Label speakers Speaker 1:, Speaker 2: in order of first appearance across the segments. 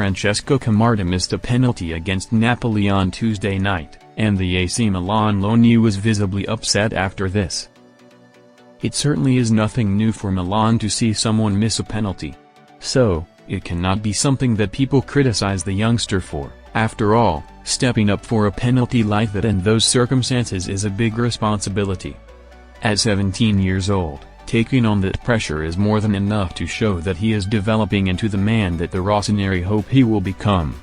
Speaker 1: Francesco Camarda missed a penalty against Napoli on Tuesday night, and the AC Milan loanee was visibly upset after this. It certainly is nothing new for Milan to see someone miss a penalty. So, it cannot be something that people criticize the youngster for. After all, stepping up for a penalty like that in those circumstances is a big responsibility. At 17 years old, taking on that pressure is more than enough to show that he is developing into the man that the Rossoneri hope he will become.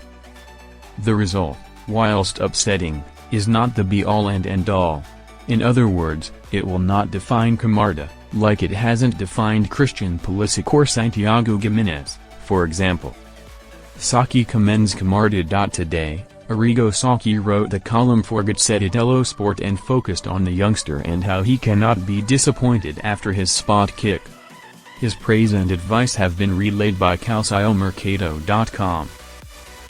Speaker 1: The result, whilst upsetting, is not the be-all and end-all. In other words, it will not define Camarda, like it hasn't defined Christian Pulisic or Santiago Gimenez, for example. Sacchi commends Camarda. Today, Arrigo Sacchi wrote the column for Gazzetta dello Sport and focused on the youngster and how he cannot be disappointed after his spot kick. His praise and advice have been relayed by calciomercato.com.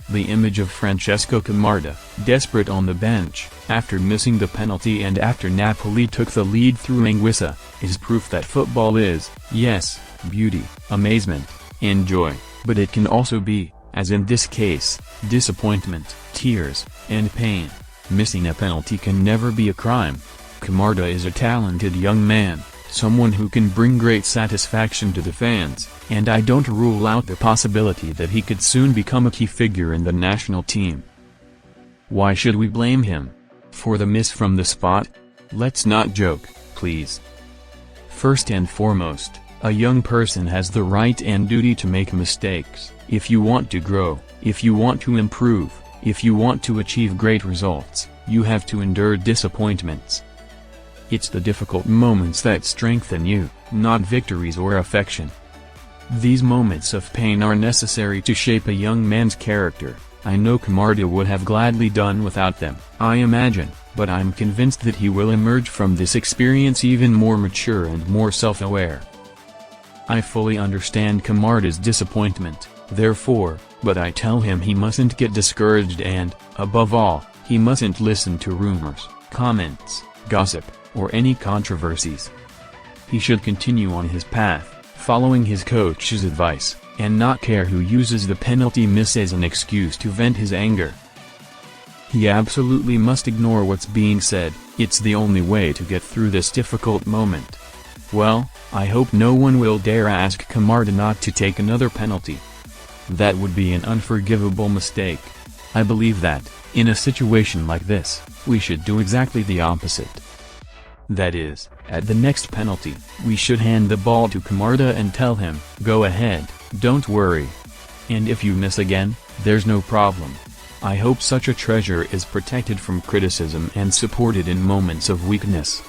Speaker 1: The image of Francesco Camarda, desperate on the bench, after missing the penalty and after Napoli took the lead through Anguissa, is proof that football is, yes, beauty, amazement, and joy, but it can also be, as in this case, disappointment, tears, and pain. Missing a penalty can never be a crime. Camarda is a talented young man, someone who can bring great satisfaction to the fans, and I don't rule out the possibility that he could soon become a key figure in the national team. Why should we blame him for the miss from the spot? Let's not joke, please. First and foremost, a young person has the right and duty to make mistakes. If you want to grow, if you want to improve, if you want to achieve great results, you have to endure disappointments. It's the difficult moments that strengthen you, not victories or affection. These moments of pain are necessary to shape a young man's character. I know Camarda would have gladly done without them, I imagine, but I'm convinced that he will emerge from this experience even more mature and more self-aware. I fully understand Camarda's disappointment, therefore, but I tell him he mustn't get discouraged and, above all, he mustn't listen to rumors, comments, gossip, or any controversies. He should continue on his path, following his coach's advice, and not care who uses the penalty miss as an excuse to vent his anger. He absolutely must ignore what's being said. It's the only way to get through this difficult moment. Well, I hope no one will dare ask Camarda not to take another penalty. That would be an unforgivable mistake. I believe that, in a situation like this, we should do exactly the opposite. That is, at the next penalty, we should hand the ball to Camarda and tell him, go ahead, don't worry. And if you miss again, there's no problem. I hope such a treasure is protected from criticism and supported in moments of weakness.